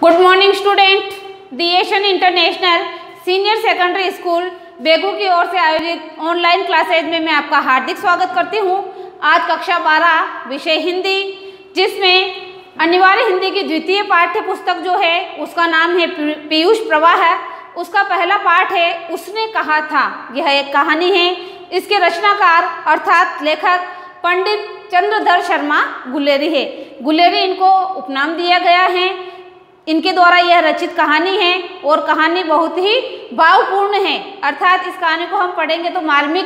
Good morning student. दिएशन international senior secondary school Begu की ओर से आयोजित ऑनलाइन क्लासेज में मैं आपका हार्दिक स्वागत करती हूँ। आज कक्षा 12 विषय हिंदी, जिसमें अनिवार्य हिंदी की द्वितीय पाठ्य पुस्तक जो है उसका नाम है पीयूष प्रवाह है। उसका पहला पाठ है उसने कहा था। यह एक कहानी है। इसके रचनाकार अर्थात लेखक पंडित चंद्रधर शर्मा गुलेरी है। गुलेरी इनको उपनाम दिया गया है। इनके द्वारा यह रचित कहानी है और कहानी बहुत ही भावपूर्ण है, अर्थात इस कहानी को हम पढ़ेंगे तो मार्मिक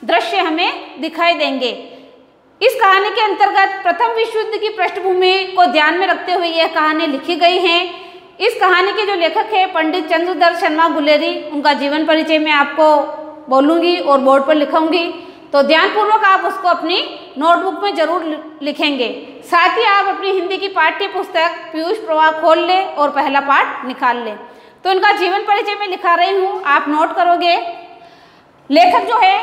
दृश्य हमें दिखाई देंगे। इस कहानी के अंतर्गत प्रथम विश्व युद्ध की पृष्ठभूमि को ध्यान में रखते हुए यह कहानी लिखी गई है। इस कहानी के जो लेखक है पंडित चंद्रधर शर्मा गुलेरी, उनका जीवन परिचय मैं आपको बोलूँगी और बोर्ड पर लिखूँगी, तो ध्यानपूर्वक आप उसको अपनी नोटबुक में जरूर लिखेंगे। साथ ही आप अपनी हिंदी की पाठ्य पुस्तक पीयूष प्रवाह खोल लें और पहला पाठ निकाल लें। तो इनका जीवन परिचय मैं लिखा रही हूँ, आप नोट करोगे। लेखक जो है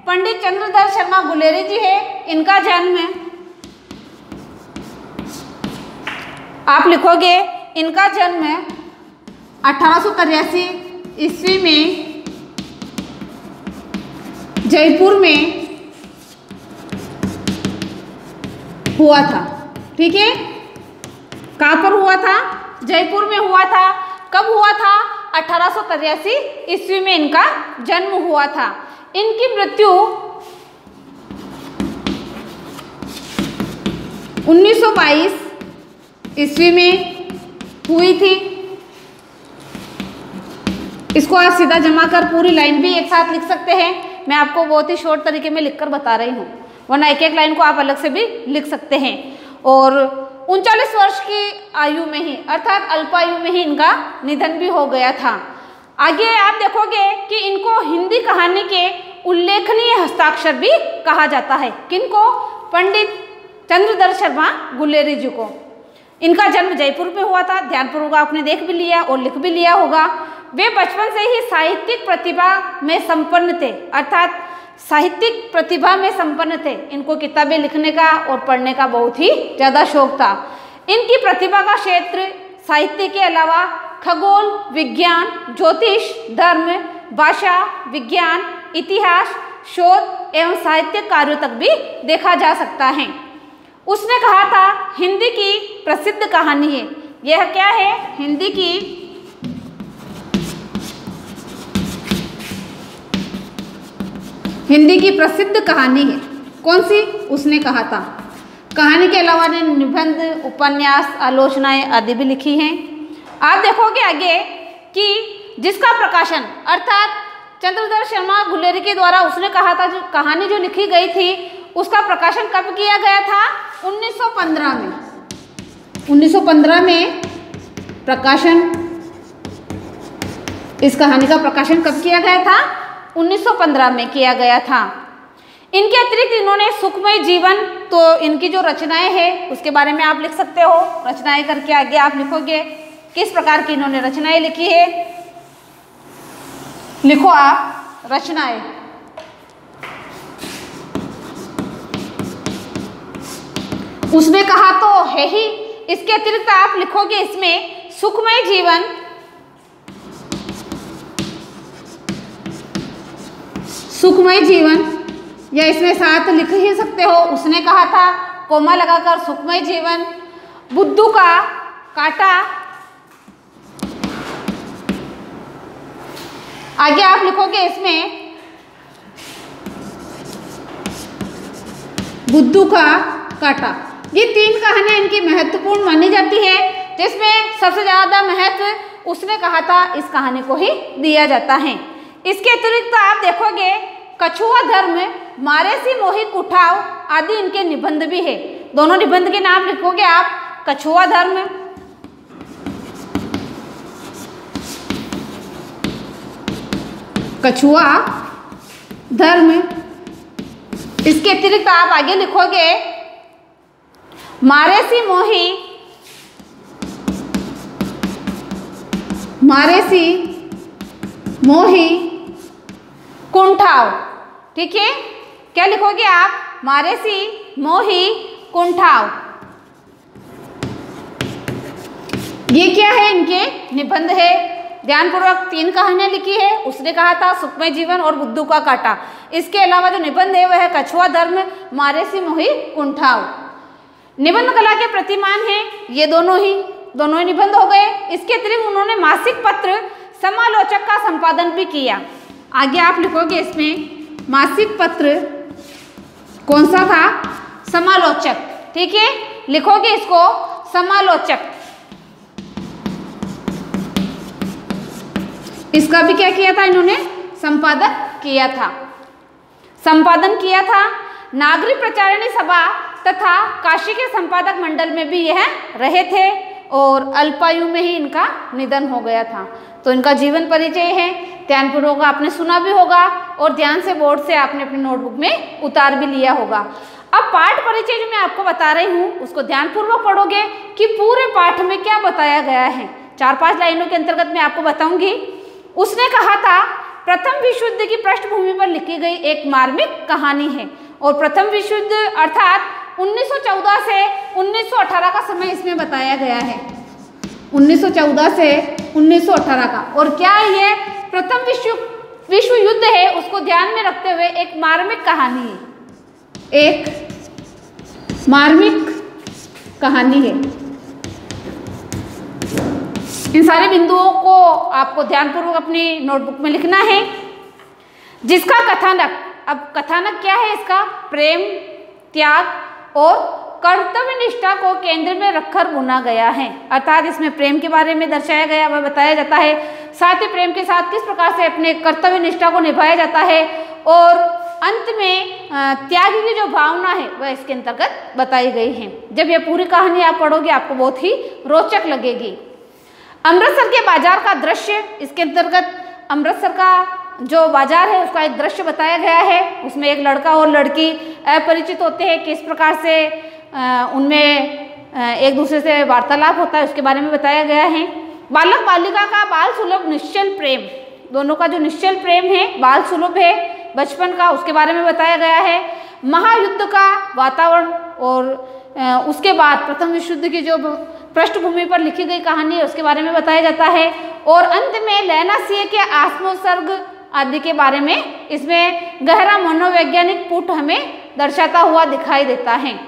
पंडित चंद्रधर शर्मा गुलेरी जी है। इनका जन्म आप लिखोगे, इनका जन्म 1883 ईस्वी में जयपुर में हुआ था। ठीक है, कहाँ पर हुआ था? जयपुर में हुआ था। कब हुआ था? 1883 ईस्वी में इनका जन्म हुआ था। इनकी मृत्यु 1922 ईस्वी में हुई थी। इसको आप सीधा जमा कर पूरी लाइन भी एक साथ लिख सकते हैं। मैं आपको बहुत ही शॉर्ट तरीके में लिखकर बता रही हूँ, वरना एक एक लाइन को आप अलग से भी लिख सकते हैं। और 39 वर्ष की आयु में ही, अर्थात अल्पायु में ही इनका निधन भी हो गया था। आगे आप देखोगे कि इनको हिंदी कहानी के उल्लेखनीय हस्ताक्षर भी कहा जाता है। किनको? पंडित चंद्रधर शर्मा गुलेरी जी को। इनका जन्म जयपुर में हुआ था। ध्यानपूर्वक आपने देख भी लिया और लिख भी लिया होगा। वे बचपन से ही साहित्यिक प्रतिभा में संपन्न थे, अर्थात साहित्यिक प्रतिभा में संपन्न थे। इनको किताबें लिखने का और पढ़ने का बहुत ही ज़्यादा शौक था। इनकी प्रतिभा का क्षेत्र साहित्य के अलावा खगोल विज्ञान, ज्योतिष, धर्म, भाषा विज्ञान, इतिहास, शोध एवं साहित्यिक कार्यों तक भी देखा जा सकता है। उसने कहा था हिंदी की प्रसिद्ध कहानी है। यह क्या है? हिंदी की प्रसिद्ध कहानी है। कौन सी? उसने कहा था। कहानी के अलावा ने निबंध, उपन्यास, आलोचनाएं आदि भी लिखी हैं। आप देखोगे आगे कि जिसका प्रकाशन अर्थात चंद्रधर शर्मा गुलेरी के द्वारा उसने कहा था जो कहानी जो लिखी गई थी उसका प्रकाशन कब किया गया था? 1915 में। 1915 में प्रकाशन, इस कहानी का प्रकाशन कब किया गया था? 1915 में किया गया था। इनके अतिरिक्त इन्होंने सुखमय जीवन, तो इनकी जो रचनाएं हैं उसके बारे में आप लिख सकते हो। रचनाएं करके आगे आप लिखोगे किस प्रकार की इन्होंने रचनाएं लिखी है। लिखो आप रचनाएं। उसने कहा तो है ही। इसके अतिरिक्त आप लिखोगे इसमें सुखमय जीवन, सुखमय जीवन, या इसमें साथ लिख ही सकते हो। उसने कहा था कोमा लगाकर सुखमय जीवन, बुद्धू का कांटा। आगे आप लिखोगे इसमें बुद्धू का कांटा। ये तीन कहानियां इनकी महत्वपूर्ण मानी जाती है, जिसमें सबसे ज्यादा महत्व उसने कहा था इस कहानी को ही दिया जाता है। इसके अतिरिक्त आप देखोगे कछुआ धर्म, मारेसी मोही कुठाव आदि इनके निबंध भी है। दोनों निबंध के नाम लिखोगे आप। कछुआ धर्म, कछुआ धर्म। इसके अतिरिक्त आप आगे लिखोगे मारेसी मोही, मारेसी मोही कुंठाव। ठीक है, क्या लिखोगे आप? मारेसी मोही कुंठाव। ये क्या है, इनके निबंध है। ध्यानपूर्वक 3 कहानियां लिखी है। उसने कहा था सुखमय जीवन और बुद्धू का कांटा। इसके अलावा जो निबंध है वह है कछुआ धर्म मारे सी मोही कुंठाव। निबंध कला के प्रतिमान हैं ये दोनों ही निबंध हो गए। इसके अतिरिक्त उन्होंने मासिक पत्र समालोचक का संपादन भी किया। आगे आप लिखोगे इसमें मासिक पत्र कौन सा था, समालोचक, ठीक है, लिखोगे इसको समालोचक। इसका भी क्या किया था, इन्होंने संपादन किया था। नागरिक प्रचारिणी सभा तथा काशी के संपादक मंडल में भी यह रहे थे और अल्पायु में ही इनका निधन हो गया था। तो इनका जीवन परिचय है, ध्यानपूर्वक आपने सुना भी होगा और ध्यान से बोर्ड से आपने अपनी नोटबुक में उतार भी लिया होगा। अब पाठ परिचय जो मैं आपको बता रही हूँ उसको ध्यानपूर्वक पढ़ोगे कि पूरे पाठ में क्या बताया गया है। 4-5 लाइनों के अंतर्गत मैं आपको बताऊंगी। उसने कहा था प्रथम विश्व युद्ध की पृष्ठभूमि पर लिखी गई एक मार्मिक कहानी है और प्रथम विश्व युद्ध अर्थात 1914 से 1918 का समय इसमें बताया गया है। 1914 से 1918 का, और क्या ये प्रथम विश्व युद्ध है उसको ध्यान में रखते हुए एक मार्मिक कहानी है, एक मार्मिक कहानी है। इन सारे बिंदुओं को आपको ध्यानपूर्वक अपनी नोटबुक में लिखना है। जिसका कथानक, अब कथानक क्या है इसका, प्रेम, त्याग और कर्तव्य निष्ठा को केंद्र में रखकर बुना गया है। अर्थात इसमें प्रेम के बारे में दर्शाया गया, वह बताया जाता है, साथ ही प्रेम के साथ किस प्रकार से अपने कर्तव्य निष्ठा को निभाया जाता है और अंत में त्याग की जो भावना है वह इसके अंतर्गत बताई गई है। जब यह पूरी कहानी आप पढ़ोगे आपको बहुत ही रोचक लगेगी। अमृतसर के बाजार का दृश्य, इसके अंतर्गत अमृतसर का जो बाजार है उसका एक दृश्य बताया गया है। उसमें एक लड़का और लड़की अपरिचित होते हैं, किस प्रकार से उनमें एक दूसरे से वार्तालाप होता है उसके बारे में बताया गया है। बालक बालिका का बाल सुलभ निश्चल प्रेम, दोनों का जो निश्चल प्रेम है, बाल सुलभ है बचपन का, उसके बारे में बताया गया है। महायुद्ध का वातावरण और उसके बाद प्रथम विश्व युद्ध की जो पृष्ठभूमि पर लिखी गई कहानी है उसके बारे में बताया जाता है। और अंत में लैला सिंह के आत्मोत्सर्ग आदि के बारे में इसमें गहरा मनोवैज्ञानिक पुट हमें दर्शाता हुआ दिखाई देता है।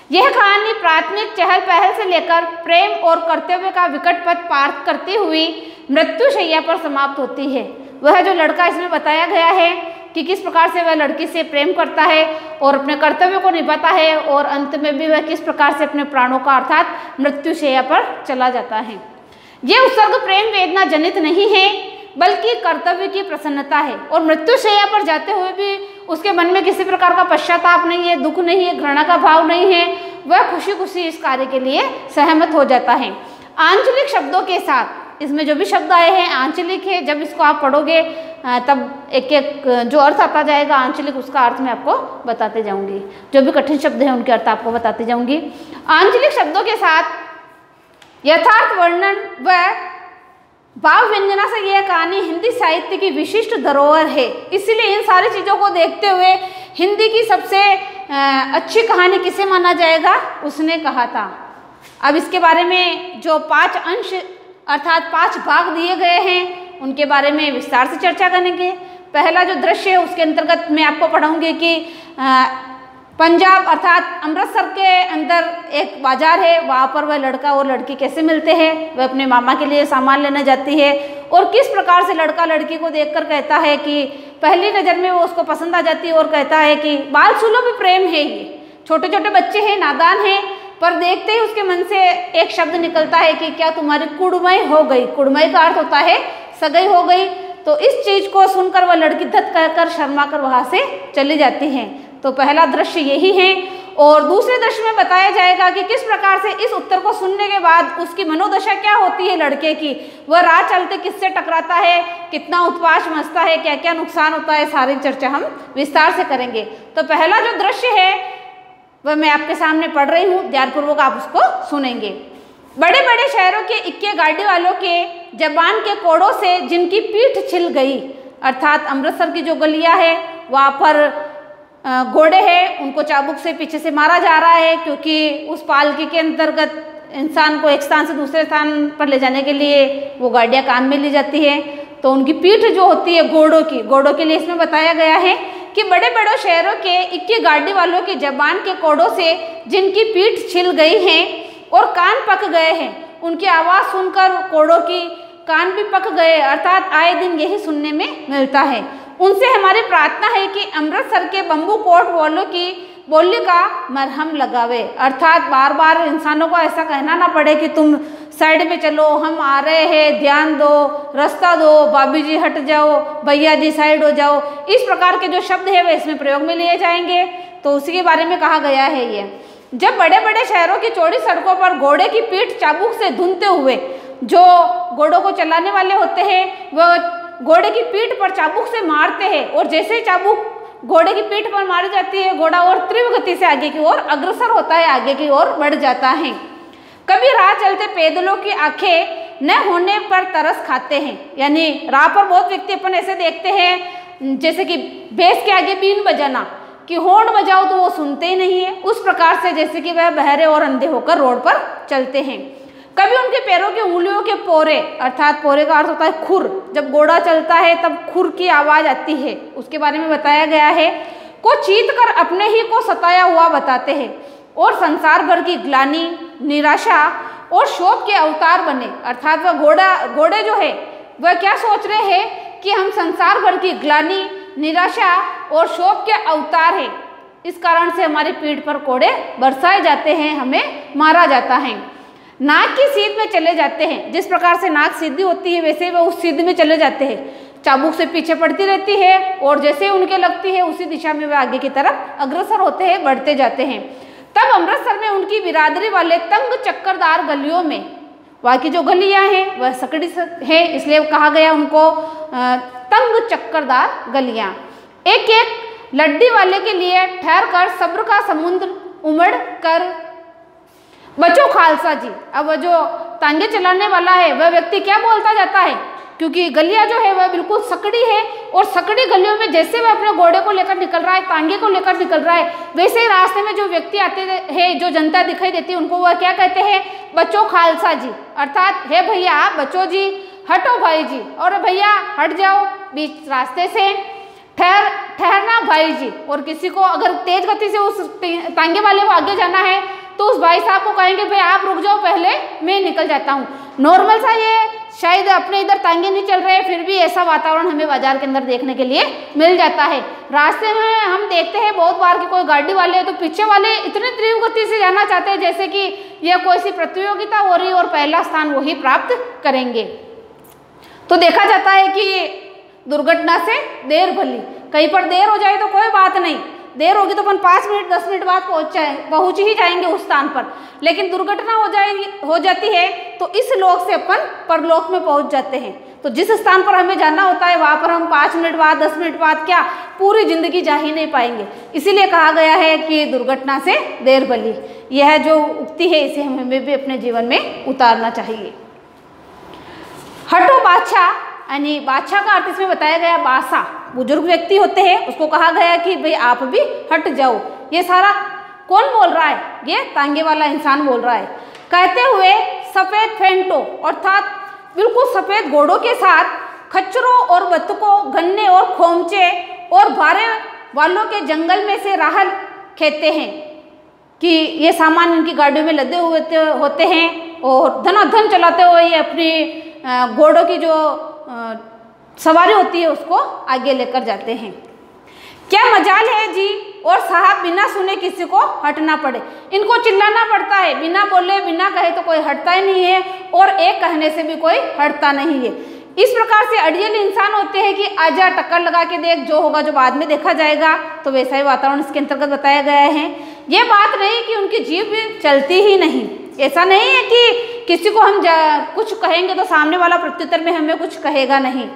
यह कहानी प्राथमिक चहल पहल से लेकर प्रेम और कर्तव्य का विकट पथ पार करती हुई मृत्युशैया पर समाप्त होती है। वह जो लड़का इसमें बताया गया है कि किस प्रकार से वह लड़की से प्रेम करता है और अपने कर्तव्य को निभाता है और अंत में भी वह किस प्रकार से अपने प्राणों का अर्थात मृत्युशैया पर चला जाता है। यह उत्सर्ग प्रेम वेदना जनित नहीं है बल्कि कर्तव्य की प्रसन्नता है और मृत्युशैया पर जाते हुए भी उसके मन में किसी प्रकार का पश्चाताप नहीं है, दुख नहीं है, घृणा का भाव नहीं है, वह खुशी खुशी इस कार्य के लिए सहमत हो जाता है। आंचलिक शब्दों के साथ इसमें जो भी शब्द आए हैं आंचलिक है, जब इसको आप पढ़ोगे तब एक एक जो अर्थ आता जाएगा आंचलिक उसका अर्थ मैं आपको बताते जाऊंगी, जो भी कठिन शब्द हैं उनके अर्थ आपको बताते जाऊंगी। आंचलिक शब्दों के साथ यथार्थ वर्णन व भाव व्यंजना से यह कहानी हिंदी साहित्य की विशिष्ट धरोहर है। इसलिए इन सारी चीज़ों को देखते हुए हिंदी की सबसे अच्छी कहानी किसे माना जाएगा, उसने कहा था। अब इसके बारे में जो 5 अंश अर्थात 5 भाग दिए गए हैं उनके बारे में विस्तार से चर्चा करेंगे। पहला जो दृश्य है उसके अंतर्गत मैं आपको पढ़ाऊंगी कि पंजाब अर्थात अमृतसर के अंदर एक बाजार है, वहाँ पर वह लड़का और लड़की कैसे मिलते हैं, वह अपने मामा के लिए सामान लेने जाती है और किस प्रकार से लड़का लड़की को देखकर कहता है कि पहली नज़र में वो उसको पसंद आ जाती है और कहता है कि बाल सुलभ प्रेम है। ये छोटे छोटे बच्चे हैं, नादान हैं, पर देखते ही उसके मन से एक शब्द निकलता है कि क्या तुम्हारी कुड़मई हो गई। कुड़मई का अर्थ होता है सगाई हो गई। तो इस चीज़ को सुनकर वह लड़की धत कहकर शर्मा कर वहाँ से चली जाती है। तो पहला दृश्य यही है। और दूसरे दृश्य में बताया जाएगा कि किस प्रकार से इस उत्तर को सुनने के बाद उसकी मनोदशा क्या होती है लड़के की, वह राह चलते किससे टकराता है, कितना उत्पात मचता है, क्या क्या नुकसान होता है, सारी चर्चा हम विस्तार से करेंगे। तो पहला जो दृश्य है वह मैं आपके सामने पढ़ रही हूँ, ध्यानपूर्वक आप उसको सुनेंगे। बड़े बड़े शहरों के इक्के गाड़ी वालों के जबान के कोड़ों से जिनकी पीठ छिल गई, अर्थात अमृतसर की जो गलियाँ है वहाँ पर घोड़े हैं, उनको चाबुक से पीछे से मारा जा रहा है क्योंकि उस पालकी के अंतर्गत इंसान को एक स्थान से दूसरे स्थान पर ले जाने के लिए वो गाड़ियाँ काम में ली जाती है। तो उनकी पीठ जो होती है घोड़ों के लिए इसमें बताया गया है कि बड़े बड़े शहरों के इक्की गाड़ी वालों के जबान के कोड़ों से जिनकी पीठ छिल गई है और कान पक गए हैं, उनकी आवाज़ सुनकर कोड़ों की कान भी पक गए, अर्थात आए दिन यही सुनने में मिलता है। उनसे हमारी प्रार्थना है कि अमृतसर के बम्बू कोट वालों की बोली का मरहम लगावे, अर्थात बार बार इंसानों को ऐसा कहना ना पड़े कि तुम साइड में चलो, हम आ रहे हैं, ध्यान दो, रास्ता दो, भाभी जी हट जाओ, भैया जी साइड हो जाओ। इस प्रकार के जो शब्द है वे इसमें प्रयोग में लिए जाएंगे। तो उसी के बारे में कहा गया है। ये जब बड़े बड़े शहरों की चौड़ी सड़कों पर घोड़े की पीठ चाबुक से धुनते हुए, जो घोड़ों को चलाने वाले होते हैं वह घोड़े की पीठ पर चाबुक से मारते हैं और जैसे चाबुक घोड़े की पीठ पर मारी जाती है, घोड़ा और तीव्र गति से आगे की ओर अग्रसर होता है, आगे की ओर बढ़ जाता है। कभी राह चलते पैदलों की आंखें न होने पर तरस खाते हैं, यानी राह पर बहुत व्यक्ति अपन ऐसे देखते हैं जैसे कि भैंस के आगे बीन बजाना, कि हॉर्न बजाओ तो वो सुनते ही नहीं है, उस प्रकार से जैसे कि वह बहरे और अंधे होकर रोड पर चलते हैं। कभी उनके पैरों की उंगलियों के पोरे, अर्थात पोरे का अर्थ होता है खुर, जब घोड़ा चलता है तब खुर की आवाज़ आती है, उसके बारे में बताया गया है, को चीत कर अपने ही को सताया हुआ बताते हैं और संसार भर की ग्लानि, निराशा और शोक के अवतार बने, अर्थात वह घोड़े जो है वह क्या सोच रहे हैं कि हम संसार भर की ग्लानि, निराशा और शोक के अवतार हैं, इस कारण से हमारी पीठ पर कोड़े बरसाए जाते हैं, हमें मारा जाता है। नाक की सीध में चले जाते हैं, जिस प्रकार से नाक सीधी होती है वैसे वह उस सीध में चले जाते हैं, चाबुक से पीछे पड़ती रहती है और जैसे उनके लगती है उसी दिशा में वे आगे की तरफ अग्रसर होते हैं, बढ़ते जाते हैं। तब अमृतसर में उनकी बिरादरी वाले तंग चक्करदार गलियों में, वहाँ की जो गलियाँ हैं वह सकड़ी है, इसलिए कहा गया उनको तंग चक्करदार गलियाँ, एक एक लड्डी वाले के लिए ठहर कर सब्र का समुद्र उमड़ कर बचो खालसा जी। अब जो तांगे चलाने वाला है वह व्यक्ति क्या बोलता जाता है, क्योंकि गलियां जो है वह बिल्कुल सकड़ी है और सकड़ी गलियों में जैसे वह अपने घोड़े को लेकर निकल रहा है, तांगे को लेकर निकल रहा है, वैसे ही रास्ते में जो व्यक्ति आते हैं, जो जनता दिखाई देती है, उनको वह क्या कहते हैं, बचो खालसा जी, अर्थात हे भैया बचो जी, हटो भाई जी, और भैया हट जाओ बीच रास्ते से, ठहरना भाई जी। और किसी को अगर तेज गति से उस तांगे वाले को आगे जाना है तो उस भाई साहब को कहेंगे भाई आप रुक जाओ, पहले मैं निकल जाता हूँ। नॉर्मल सा ये शायद अपने इधर तांगे नहीं चल रहे, फिर भी ऐसा वातावरण हमें बाजार के अंदर देखने के लिए मिल जाता है। रास्ते में हम देखते हैं बहुत बार कि कोई गाड़ी वाले तो पीछे वाले इतनी तीव्र गति से जाना चाहते हैं जैसे कि यह कोई सी प्रतियोगिता हो रही और पहला स्थान वही प्राप्त करेंगे। तो देखा जाता है कि दुर्घटना से देर भली, कहीं पर देर हो जाए तो कोई बात नहीं, देर होगी तो अपन 5 मिनट 10 मिनट बाद पहुँच ही जाएंगे उस स्थान पर, लेकिन दुर्घटना हो जाती है तो इस लोक से अपन परलोक में पहुँच जाते हैं। तो जिस स्थान पर हमें जाना होता है वहाँ पर हम 5 मिनट बाद 10 मिनट बाद क्या पूरी जिंदगी जा ही नहीं पाएंगे, इसीलिए कहा गया है कि दुर्घटना से देर भली। यह जो उक्ति है इसे हमें भी अपने जीवन में उतारना चाहिए। हटो बादशाह, यानी बादशाह का अर्थ इसमें बताया गया बासा, बुजुर्ग व्यक्ति होते हैं, उसको कहा गया कि भाई आप भी हट जाओ। ये सारा कौन बोल रहा है, ये तांगे वाला इंसान बोल रहा है। कहते हुए सफ़ेद फेंटो, अर्थात बिल्कुल सफ़ेद घोड़ों के साथ खच्चरों और बत्तकों, गन्ने और खोमचे और भारे वालों के जंगल में से राह खेते हैं कि ये सामान इनकी गाड़ियों में लदे हुए होते हैं और धनाधन चलाते हुए ये अपनी घोड़ों की जो सवारी होती है उसको आगे लेकर जाते हैं। क्या मजाल है जी, और साहब बिना सुने किसी को हटना पड़े, इनको चिल्लाना पड़ता है, बिना बोले बिना कहे तो कोई हटता ही नहीं है और एक कहने से भी कोई हटता नहीं है। इस प्रकार से अड़ियल इंसान होते हैं कि आजा टक्कर लगा के देख, जो होगा जो बाद में देखा जाएगा। तो वैसा ही वातावरण इसके अंतर्गत बताया गया है। ये बात नहीं कि उनकी जीभ चलती ही नहीं, ऐसा नहीं है कि किसी को हम कुछ कहेंगे तो सामने वाला प्रत्युत्तर में हमें कुछ कहेगा नहीं,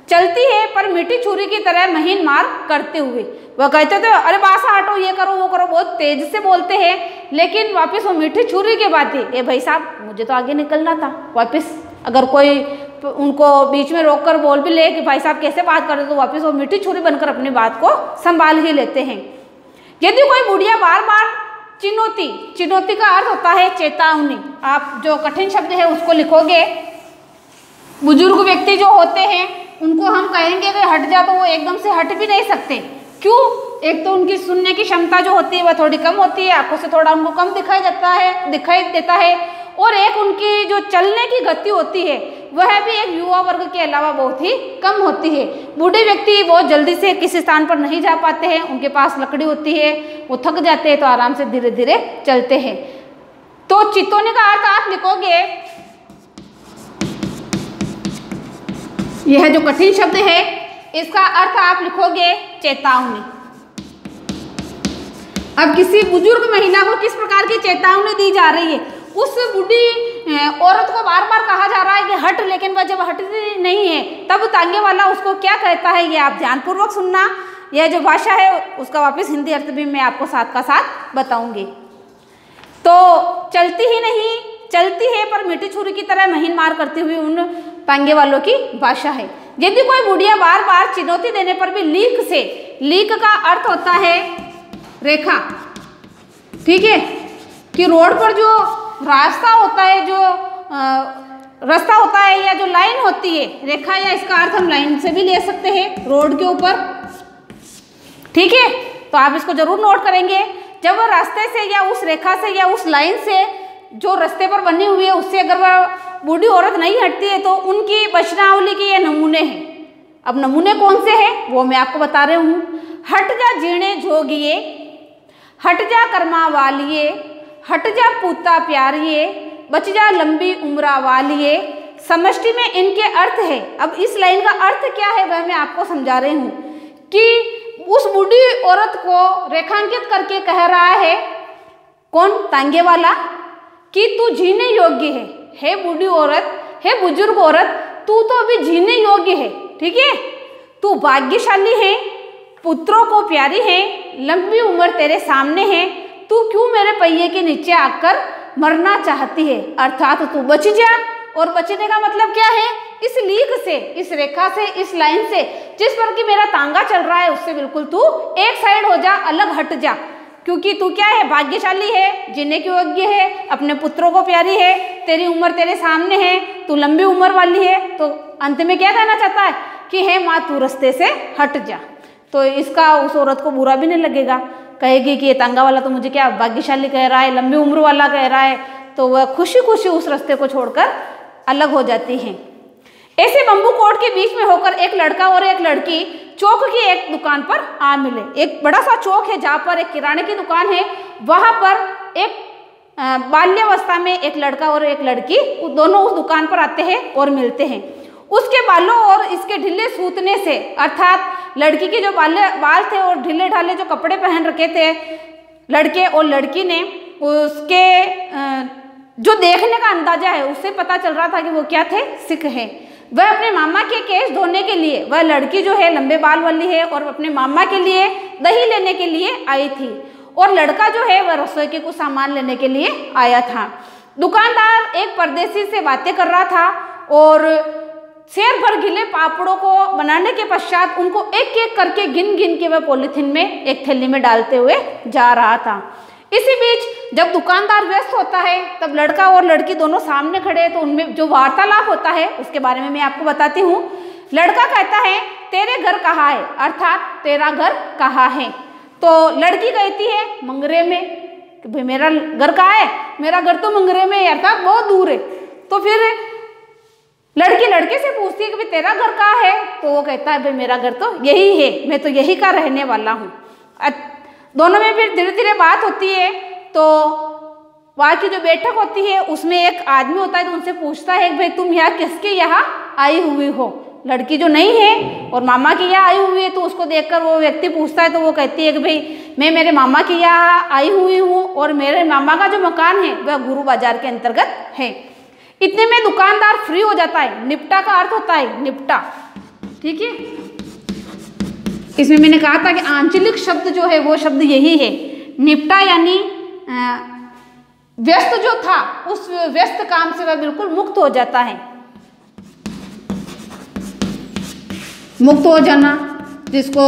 चलती है पर मीठी छुरी की तरह महीन मार करते हुए। वह कहते थे अरे बासा हटो, ये करो वो करो, बहुत तेज से बोलते हैं, लेकिन वापस वो मीठी छुरी के बाद ही, ए भाई साहब मुझे तो आगे निकलना था, वापस अगर कोई उनको बीच में रोक कर बोल भी ले कि भाई साहब कैसे बात कर रहे, तो वापस वो मीठी छुरी बनकर अपनी बात को संभाल ही लेते हैं। यदि कोई बुढ़िया बार बार चिनौती, चिनौती का अर्थ होता है चेतावनी। आप जो कठिन शब्द है उसको लिखोगे। बुजुर्ग व्यक्ति जो होते हैं उनको हम कहेंगे कि हट जा, तो वो एकदम से हट भी नहीं सकते। क्यों? एक तो उनकी सुनने की क्षमता जो होती है वह थोड़ी कम होती है, आंखों से थोड़ा उनको कम दिखाई देता है। और एक उनकी जो चलने की गति होती है वह भी एक युवा वर्ग के अलावा बहुत ही कम होती है। बूढ़े व्यक्ति बहुत जल्दी से किसी स्थान पर नहीं जा पाते हैं, उनके पास लकड़ी होती है, वो थक जाते हैं तो आराम से धीरे धीरे चलते हैं। तो चितौनी का अर्थ आप लिखोगे, यह जो कठिन शब्द है इसका अर्थ आप लिखोगे चेतावनी। अब किसी बुजुर्ग महिला को किस प्रकार की चेतावनी दी जा रही है? उस बूढ़ी औरत को बार बार कहा जा रहा है कि हट, लेकिन वह जब हटती नहीं है तब तांगे वाला उसको क्या कहता है, ये आप ध्यानपूर्वक सुनना। यह जो भाषा है उसका वापस हिंदी अर्थ भी मैं आपको साथ का साथ बताऊंगी। तो चलती ही नहीं, चलती है पर मीठी छुरी की तरह महीन मार करती हुई उन तांगे वालों की भाषा है। यदि कोई बुढ़िया बार बार चुनौती देने पर भी लीक से, लीक का अर्थ होता है रेखा, ठीक है, कि रोड पर जो रास्ता होता है, जो रास्ता होता है या जो लाइन होती है, रेखा, या इसका अर्थ हम लाइन से भी ले सकते हैं रोड के ऊपर, ठीक है। तो आप इसको जरूर नोट करेंगे। जब वह रास्ते से या उस रेखा से या उस लाइन से जो रास्ते पर बनी हुई है उससे अगर वह बूढ़ी औरत नहीं हटती है तो उनकी वचनावली के ये नमूने हैं। अब नमूने कौन से हैं वो मैं आपको बता रही हूँ। हट जा जीणे जोगिए, हट जा कर्मा वालिए, हट जा पूता प्यारिए, बच जा लंबी उम्रा वालिए। समष्टि में इनके अर्थ है। अब इस लाइन का अर्थ क्या है वह मैं आपको समझा रही हूँ कि उस बूढ़ी औरत को रेखांकित करके कह रहा है कौन? तांगे वाला, कि तू जीने योग्य है। हे बूढ़ी औरत, हे बुजुर्ग औरत, तू तो अभी जीने योग्य है, ठीक है, तू भाग्यशाली है, पुत्रों को प्यारी है, लंबी उम्र तेरे सामने है, तू क्यों मेरे पहिए के नीचे आकर मरना चाहती है? अर्थात तू बच जा। और बचने का मतलब क्या है? इस लीक से, इस रेखा से, इस लाइन से जिस पर कि मेरा तांगा चल रहा है उससे बिल्कुल तू एक साइड हो जा, अलग हट जा, क्योंकि तू क्या है? भाग्यशाली है, जीने की योग्य है, अपने पुत्रों को प्यारी है, तेरी उम्र तेरे सामने है, तू लंबी उम्र वाली है। तो अंत में क्या कहना चाहता है कि हे माँ तू रास्ते से हट जा। तो इसका उस औरत को बुरा भी नहीं लगेगा, कहेगी कि ये तांगा वाला तो मुझे क्या भाग्यशाली कह रहा है, लंबी उम्र वाला कह रहा है, तो वह खुशी खुशी उस रास्ते को छोड़कर अलग हो जाती हैं। ऐसे बंबू कोट के बीच में होकर एक लड़का और एक लड़की चौक की एक दुकान पर आ मिले। एक बड़ा सा चौक है जहाँ पर एक किराने की दुकान है, वहाँ पर एक बाल्यावस्था में एक लड़का और एक लड़की दोनों उस दुकान पर आते हैं और मिलते हैं। उसके बालों और इसके ढीले सूतने से, अर्थात लड़की के जो बाल थे और ढीले ढाले जो कपड़े पहन रखे थे लड़के और लड़की ने, उसके जो देखने का अंदाजा है उससे पता चल रहा था कि वो क्या थे? सिख हैं। वह अपने मामा के केश धोने के लिए, वह लड़की जो है लंबे बाल वाली है और अपने मामा के लिए दही लेने के लिए आई थी, और लड़का जो है वह रसोई के कुछ सामान लेने के लिए आया था। दुकानदार एक परदेसी से बातें कर रहा था और शेर भर घिले पापड़ों को बनाने के पश्चात उनको एक एक करके गिन गिन के वह पॉलीथीन में एक थैली में डालते हुए जा रहा था। इसी बीच जब दुकानदार व्यस्त होता है तब लड़का और लड़की दोनों सामने खड़े हैं, तो उनमें जो वार्तालाप होता है उसके बारे में मैं आपको बताती हूँ। लड़का कहता है तेरे घर कहाँ है, अर्थात तेरा घर कहाँ है? तो लड़की कहती है मंगरे में। कि भाई मेरा घर कहाँ है? मेरा घर तो मंगरे में है, अर्थात बहुत दूर है। तो फिर लड़की लड़के से पूछती है कि भाई तेरा घर कहाँ है? तो वो कहता है भाई मेरा घर तो यही है, मैं तो यही का रहने वाला हूँ। दोनों में फिर धीरे धीरे बात होती है। तो वहाँ की जो बैठक होती है उसमें एक आदमी होता है तो उनसे पूछता है कि भाई तुम यहाँ किसके यहाँ आई हुई हो? लड़की जो नहीं है और मामा के यहाँ आई हुई है, तो उसको देखकर वो व्यक्ति पूछता है, तो वो कहती है कि भाई मैं मेरे मामा के यहाँ आई हुई हूँ और मेरे मामा का जो मकान है वह गुरु बाजार के अंतर्गत है। इतने में दुकानदार फ्री हो जाता है। निपटा का अर्थ होता है निपटा, ठीक है। इसमें मैंने कहा था कि आंचलिक शब्द जो है वो शब्द यही है निपटा, यानी व्यस्त जो था उस व्यस्त काम से वह बिल्कुल मुक्त हो जाता है। मुक्त हो जाना जिसको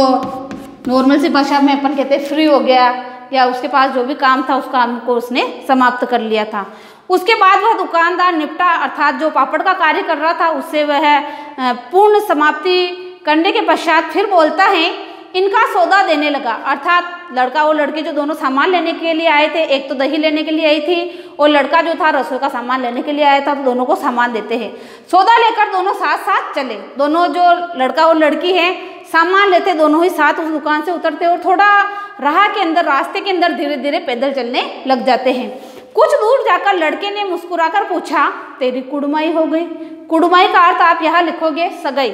नॉर्मल सी भाषा में अपन कहते हैं फ्री हो गया, या उसके पास जो भी काम था उस काम को उसने समाप्त कर लिया था। उसके बाद वह दुकानदार निपटा, अर्थात जो पापड़ का कार्य कर रहा था उससे वह पूर्ण समाप्ति करने के पश्चात फिर बोलता है, इनका सौदा देने लगा। अर्थात लड़का और लड़की जो दोनों सामान लेने के लिए आए थे, एक तो दही लेने के लिए आई थी और लड़का जो था रसोई का सामान लेने के लिए आया था, तो दोनों को सामान देते हैं। सौदा लेकर दोनों साथ साथ चले। दोनों जो लड़का और लड़की है सामान लेते दोनों ही साथ उस दुकान से उतरते और थोड़ा रास्ते के अंदर धीरे धीरे पैदल चलने लग जाते हैं। कुछ दूर जाकर लड़के ने मुस्कुराकर पूछा, तेरी कुड़माई हो गई। कुड़माई का अर्थ आप यहाँ लिखोगे सगाई,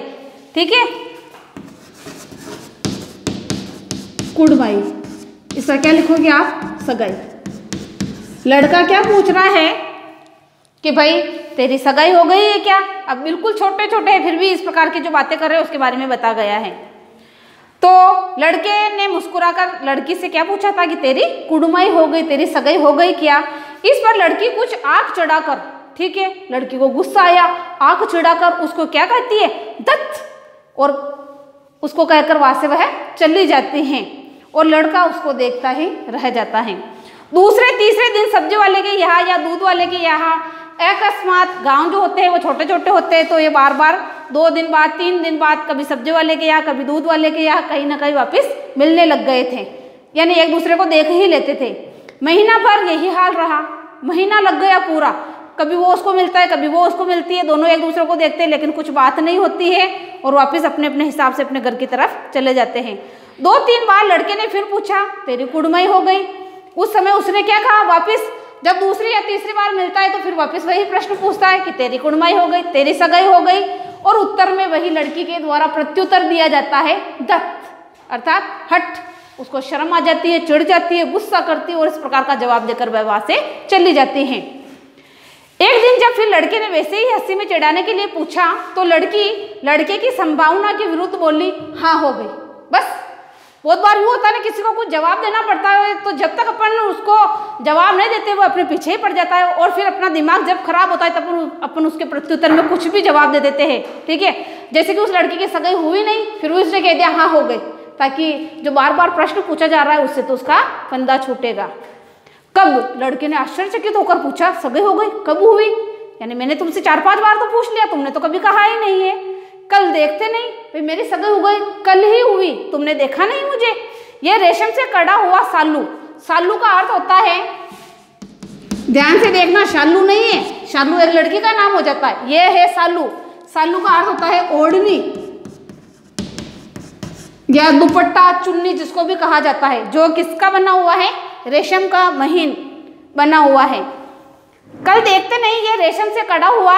ठीक है। कुड़माई, इसका क्या लिखोगे आप, सगाई। लड़का क्या पूछ रहा है कि भाई तेरी सगाई हो गई है क्या। अब बिल्कुल छोटे छोटे हैं फिर भी इस प्रकार की जो बातें कर रहे हैं उसके बारे में बता गया है। तो लड़के ने मुस्कुराकर लड़की से क्या पूछा था कि तेरी कुड़माई हो गई, तेरी सगाई हो गई क्या। इस पर लड़की कुछ आंख चढ़ाकर, ठीक है, लड़की को गुस्सा आया, आंख चढ़ाकर उसको क्या कहती है, दत्त, और उसको कहकर वहां से वह चली जाती हैं और लड़का उसको देखता ही रह जाता है। दूसरे तीसरे दिन सब्जी वाले के यहाँ या दूध वाले के यहाँ अकस्मात, गांव जो होते हैं वो छोटे छोटे होते हैं, तो ये बार बार 2 दिन बाद 3 दिन बाद कभी सब्जी वाले के यहाँ कभी दूध वाले के यहाँ कहीं ना कहीं वापस मिलने लग गए थे, यानी एक दूसरे को देख ही लेते थे। महीना भर यही हाल रहा, महीना लग गया पूरा, कभी वो उसको मिलता है कभी वो उसको मिलती है, दोनों एक दूसरे को देखते हैं लेकिन कुछ बात नहीं होती है और वापस अपने अपने हिसाब से अपने घर की तरफ चले जाते हैं। 2-3 बार लड़के ने फिर पूछा, तेरी कुड़माई हो गई। उस समय उसने क्या कहा, वापस जब दूसरी या तीसरी बार मिलता है तो फिर वापस वही प्रश्न पूछता है कि तेरी कुड़माई हो गई, तेरी सगाई हो गई, और उत्तर में वही लड़की के द्वारा प्रत्युत्तर दिया जाता है दत्त, अर्थात हट। उसको शर्म आ जाती है, चिढ़ जाती है, गुस्सा करती है और इस प्रकार का जवाब देकर वह वहां से चली जाती हैं। एक दिन जब फिर लड़के ने वैसे ही हंसी में चिढ़ाने के लिए पूछा तो लड़की लड़के की संभावना के विरुद्ध बोली, हाँ हो गई। बस बहुत बार यूँ होता है ना, किसी को कुछ जवाब देना पड़ता है तो जब तक अपन उसको जवाब नहीं देते वो अपने पीछे ही पड़ जाता है और फिर अपना दिमाग जब खराब होता है तब अपन उसके प्रत्युत्तर में कुछ भी जवाब दे देते हैं, ठीक है। जैसे कि उस लड़की की सगाई हुई नहीं, फिर उसने कह दिया हाँ हो गई, ताकि जो बार बार प्रश्न पूछा जा रहा है उससे तो उसका फंदा छूटेगा। कब, लड़के ने आश्चर्यचकित होकर पूछा, सगाई हो गई, कब हुई, यानी मैंने तुमसे 4-5 बार तो पूछ लिया, तुमने तो कभी कहा ही नहीं है। कल देखते नहीं, भाई मेरी सगाई हो गई, कल ही हुई, तुमने देखा नहीं मुझे। यह रेशम से कड़ा हुआ सालू, सालू का अर्थ होता है, ध्यान से देखना, शालू नहीं है, शालू एक लड़की का नाम हो जाता है, यह है सालू। सालू का अर्थ होता है ओढ़नी या दुपट्टा, चुन्नी जिसको भी कहा जाता है, जो किसका बना हुआ है, रेशम का महीन बना हुआ है। कल देखते नहीं, ये रेशम से कड़ा हुआ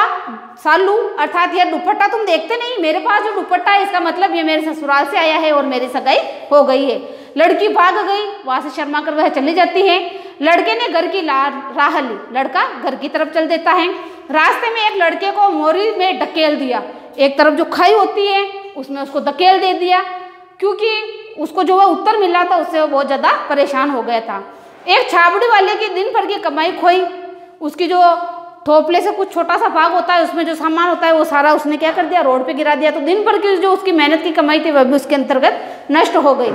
सालू अर्थात यह दुपट्टा तुम देखते नहीं, मेरे पास जो दुपट्टा है इसका मतलब ये मेरे ससुराल से आया है और मेरी सगाई हो गई है। लड़की भाग गई, वहां से शर्मा कर वह चली जाती है। लड़के ने घर की राह ली, लड़का घर की तरफ चल देता है। रास्ते में एक लड़के को मोरी में ढकेल दिया, एक तरफ जो खाई होती है उसमें उसको धकेल दे दिया, क्योंकि उसको जो वह उत्तर मिला था उससे वो बहुत ज़्यादा परेशान हो गया था। एक छाबड़ी वाले की दिन भर की कमाई खोई, उसकी जो थोपले से कुछ छोटा सा भाग होता है उसमें जो सामान होता है वो सारा उसने क्या कर दिया, रोड पे गिरा दिया। तो दिन भर की जो उसकी मेहनत की कमाई थी वह भी उसके अंतर्गत नष्ट हो गई।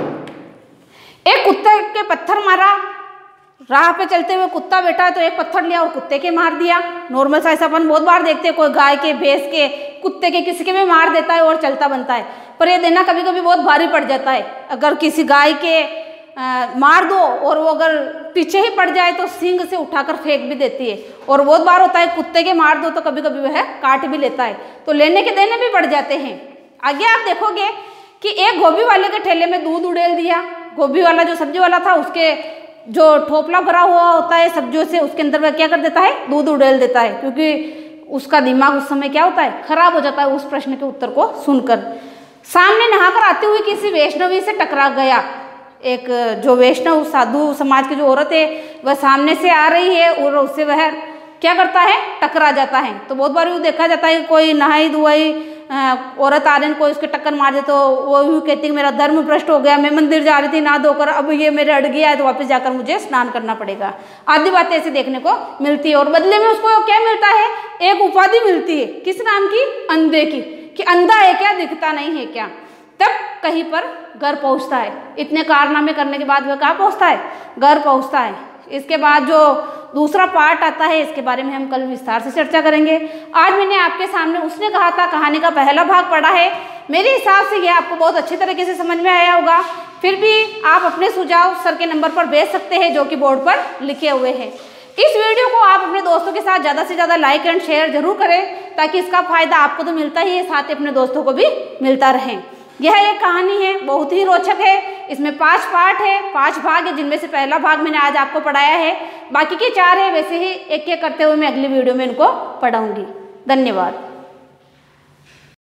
एक कुत्ते के पत्थर मारा, राह पे चलते हुए कुत्ता बैठा है तो एक पत्थर लिया और कुत्ते के मार दिया। नॉर्मल सा ऐसा अपन बहुत बार देखते हैं, कोई गाय के, भैंस के, कुत्ते के, किसी के भी मार देता है और चलता बनता है। पर ये देना कभी कभी बहुत भारी पड़ जाता है। अगर किसी गाय के मार दो और वो अगर पीछे ही पड़ जाए तो सींग से उठाकर फेंक भी देती है, और बहुत बार होता है कुत्ते के मार दो तो कभी कभी वह काट भी लेता है, तो लेने के देने भी पड़ जाते हैं। आगे आप देखोगे कि एक गोभी वाले के ठेले में दूध उड़ेल दिया। गोभी वाला जो सब्जी वाला था उसके जो ठोपला भरा हुआ होता है सब्जियों से, उसके अंदर वह क्या कर देता है, दूध उड़ेल देता है, क्योंकि उसका दिमाग उस समय क्या होता है, खराब हो जाता है उस प्रश्न के उत्तर को सुनकर। सामने नहाकर आती हुई किसी वैष्णवी से टकरा गया। एक जो वैष्णव साधु समाज की जो औरत है वह सामने से आ रही है और उससे वह क्या करता है, टकरा जाता है। तो बहुत बार यूँ देखा जाता है कि कोई नहाई धुआई औरत आ रही, कोई उसके टक्कर मार दे तो वो यूँ कहती है मेरा धर्म भ्रष्ट हो गया, मैं मंदिर जा रही थी ना धोकर, अब ये मेरे अड़ गया है तो वापस जाकर मुझे स्नान करना पड़ेगा। आदि बातें ऐसे देखने को मिलती है और बदले में उसको क्या मिलता है, एक उपाधि मिलती है, किस नाम की, अंधे की, कि अंधा है क्या, दिखता नहीं है क्या। तब कहीं पर घर पहुंचता है। इतने कारनामे करने के बाद वह कहाँ पहुंचता है? घर पहुंचता है। इसके बाद जो दूसरा पार्ट आता है, इसके बारे में हम कल विस्तार से चर्चा करेंगे। आज मैंने आपके सामने उसने कहा था कहानी का पहला भाग पढ़ा है। मेरे हिसाब से यह आपको बहुत अच्छी तरीके से समझ में आया होगा। फिर भी आप अपने सुझाव सर के नंबर पर भेज सकते हैं जो कि बोर्ड पर लिखे हुए हैं। इस वीडियो को आप अपने दोस्तों के साथ ज़्यादा से ज़्यादा लाइक एंड शेयर जरूर करें, ताकि इसका फायदा आपको तो मिलता ही है, साथ ही अपने दोस्तों को भी मिलता रहे। यह एक कहानी है, बहुत ही रोचक है। इसमें 5 पार्ट है, 5 भाग है, जिनमें से पहला भाग मैंने आज आपको पढ़ाया है। बाकी के 4 है, वैसे ही एक एक करते हुए मैं अगली वीडियो में इनको पढ़ाऊंगी। धन्यवाद।